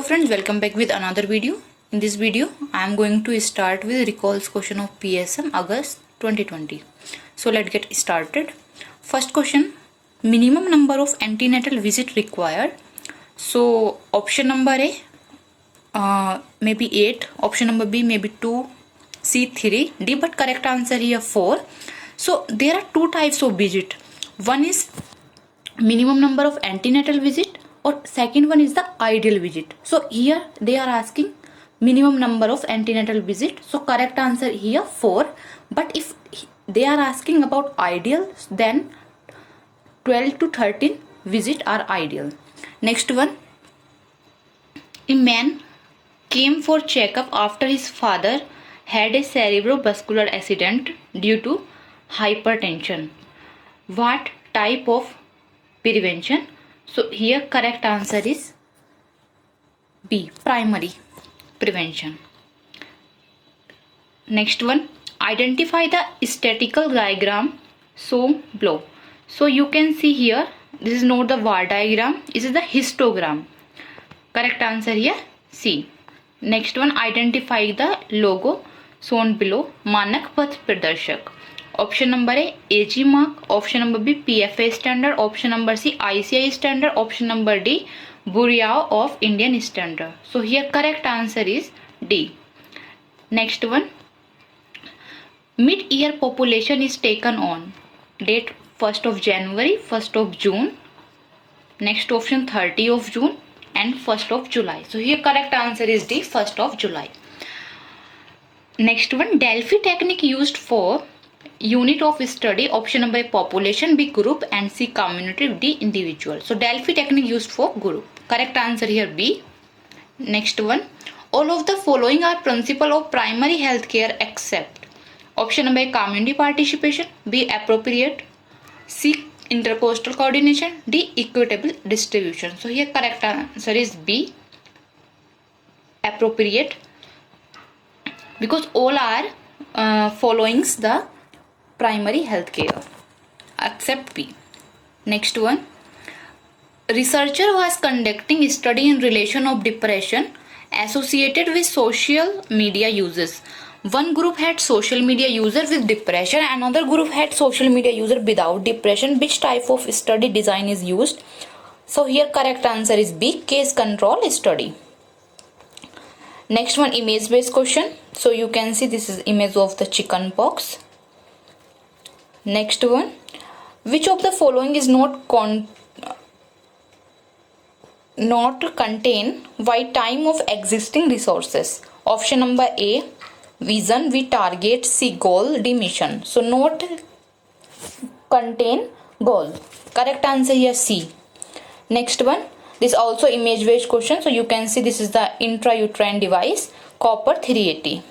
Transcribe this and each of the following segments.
friends, welcome back with another video. In this video, I am going to start with recalls question of PSM August 2020. So let's get started. First question, minimum number of antenatal visit required. So option number A, maybe 8, option number B maybe 2, C 3, D, but correct answer here 4. So there are two types of visit. One is minimum number of antenatal visit, or second one is the ideal visit. So here they are asking minimum number of antenatal visit. So correct answer here 4. But if they are asking about ideal, then 12 to 13 visit are ideal. Next one, a man came for checkup after his father had a cerebrovascular accident due to hypertension. What type of prevention? So here correct answer is B, primary prevention. Next one, identify the statistical diagram shown below. So you can see here, this is not the VAR diagram, this is the histogram. Correct answer here C. Next one, identify the logo shown below, Manak Path Pradarshak. Option number A, AG mark. Option number B, PFA standard. Option number C, ICI standard. Option number D, Bureau of Indian Standard. So here correct answer is D. Next one, mid-year population is taken on date 1st of January, 1st of June. Next option 30 of June and 1st of July. So here correct answer is D, 1st of July. Next one, Delphi technique used for unit of study. Option number A, population, B, group, and C, community, D, individual. So Delphi technique used for group. Correct answer here B. Next one, all of the following are principle of primary health care except. Option number A, community participation, B, appropriate, C, interpostal coordination, D, equitable distribution. So here correct answer is B, appropriate, because all are followings the primary health care except B. Next one, researcher was conducting a study in relation of depression associated with social media uses. One group had social media user with depression, another group had social media user without depression. Which type of study design is used? So here correct answer is B, case control study. Next one, image based question. So you can see this is image of the chicken pox. Next one, which of the following is not contain by time of existing resources? Option number A, vision, B, target, C, goal, D, mission. So not contain goal. Correct answer here C. Next one, this also image based question. So you can see this is the intrauterine device, copper 380.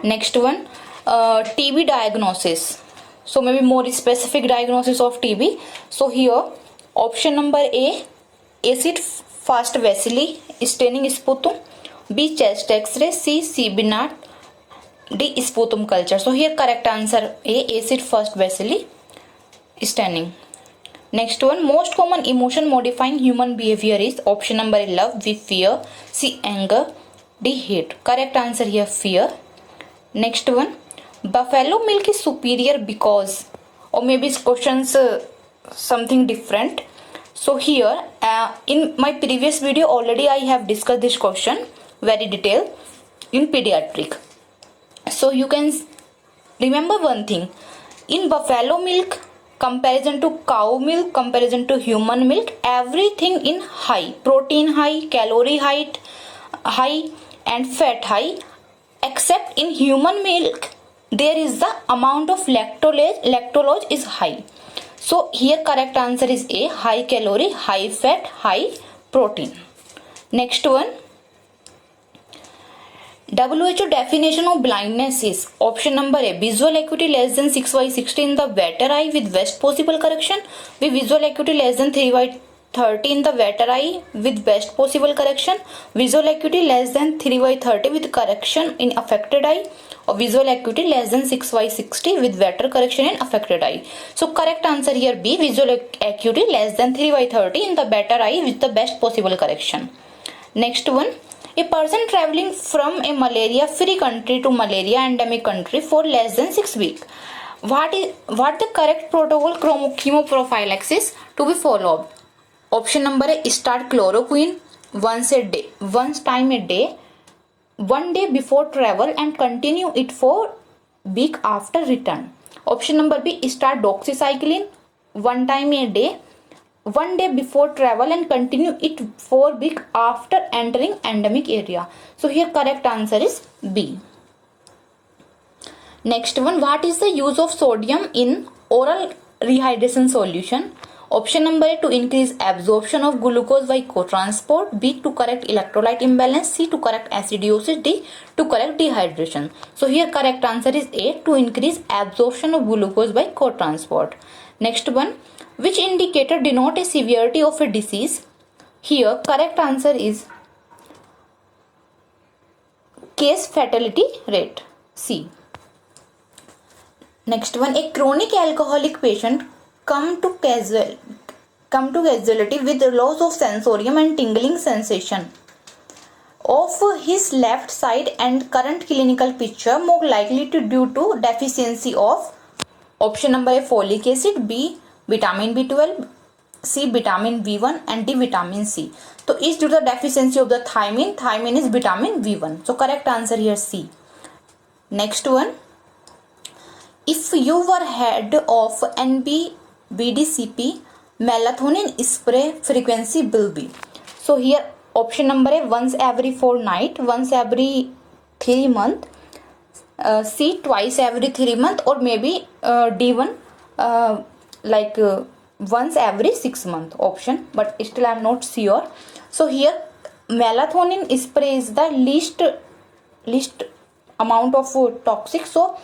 Next one, TB diagnosis. So maybe more specific diagnosis of TB. So here option number A, acid fast vessel staining sputum, B, chest x-ray, C, CB0, D, sputum culture. So here correct answer A, acid fast vessel staining. Next one, most common emotion modifying human behavior is. Option number A, love, B, fear, C, anger, D, hate. Correct answer here fear. Next one, buffalo milk is superior because, or maybe questions something different. So here in my previous video already I have discussed this question very detailed in pediatric. So you can remember one thing, in buffalo milk comparison to cow milk, comparison to human milk, everything in high, protein high, calorie high and fat high, except in human milk there is the amount of lactose is high. So here correct answer is A, high calorie, high fat, high protein. Next one, WHO definition of blindness is. Option number A, visual acuity less than 6/60 in the better eye with best possible correction, B, visual acuity less than 3/30 in the better eye with best possible correction, visual acuity less than 3/30 with correction in affected eye, or visual acuity less than 6/60 with better correction in affected eye. So correct answer here B, visual acuity less than 3/30 in the better eye with the best possible correction. Next one, a person traveling from a malaria free country to malaria endemic country for less than 6 weeks. What the correct protocol chemoprophylaxis to be followed? Option number A, start chloroquine once time a day, 1 day before travel and continue it for week after return. Option number B, start doxycycline 1 time a day, 1 day before travel and continue it for week after entering endemic area. So here correct answer is B. Next one, what is the use of sodium in oral rehydration solution? Option number A, to increase absorption of glucose by co-transport, B, to correct electrolyte imbalance, C, to correct acidosis, D, to correct dehydration. So here correct answer is A, to increase absorption of glucose by co-transport. Next one, which indicator denote a severity of a disease? Here correct answer is case fatality rate, C. Next one, a chronic alcoholic patient come to casualty with loss of sensorium and tingling sensation of his left side and current clinical picture more likely to due to deficiency of option number A, folic acid, B, vitamin B12, C, vitamin B1 and D, vitamin C. So is due to the deficiency of the thiamine is vitamin B1. So correct answer here C. Next one, if you were head of NBDCP, melatonin spray frequency will be. So here option number A, once every fortnight, once every 3 months, C, twice every 3 months, or maybe D1 once every 6 months option, but still I am not sure. So here melatonin spray is the least amount of toxic, so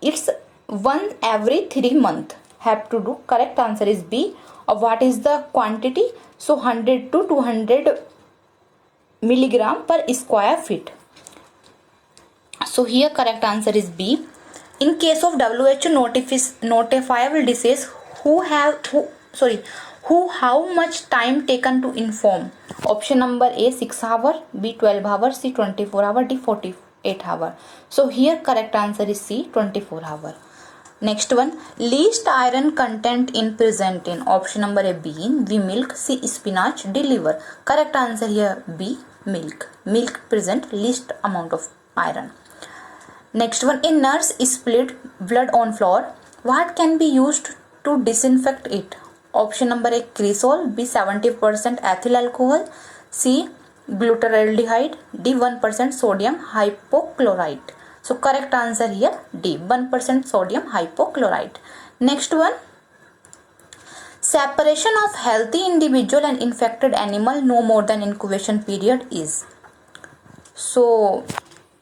it's 1 every 3 months have to do. Correct answer is B. What is the quantity? So 100 to 200 milligram per square feet. So here correct answer is B. In case of WHO notifiable disease, who how much time taken to inform? Option number A, 6 hour, B, 12 hour, C, 24 hour, D, 48 hour. So here correct answer is C, 24 hour. Next one, least iron content in present in option number A, bean, B, milk, C, spinach, D, liver. Correct answer here B, milk. Milk present least amount of iron. Next one, a nurse spilled blood on floor. What can be used to disinfect it? Option number A, cresol, B, 70% ethyl alcohol, C, glutaraldehyde, D, 1% sodium hypochlorite. So correct answer here D, 1% sodium hypochlorite. Next one, separation of healthy individual and infected animal no more than incubation period is. So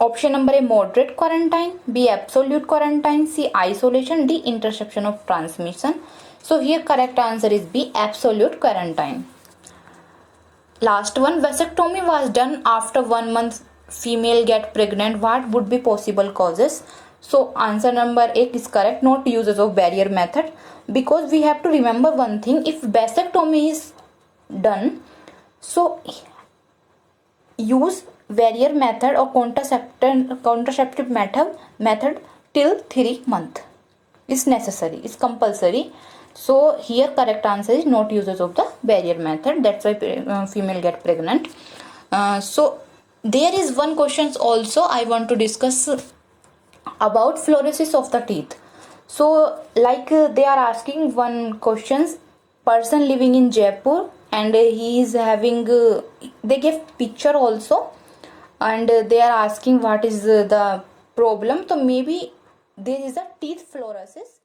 option number A, moderate quarantine, B, absolute quarantine, C, isolation, D, interception of transmission. So here correct answer is B, absolute quarantine. Last one, vasectomy was done after 1 month female get pregnant. What would be possible causes? So answer number 8 is correct, not uses of barrier method, because we have to remember one thing, if vasectomy is done, so use barrier method or contraceptive method till 3 months is necessary, is compulsory. So here correct answer is not uses of the barrier method, that's why female get pregnant. So there is one questions also I want to discuss about fluorosis of the teeth. So they are asking one questions, person living in Jaipur and he is having they give picture also and they are asking what is the problem. So maybe there is a teeth fluorosis.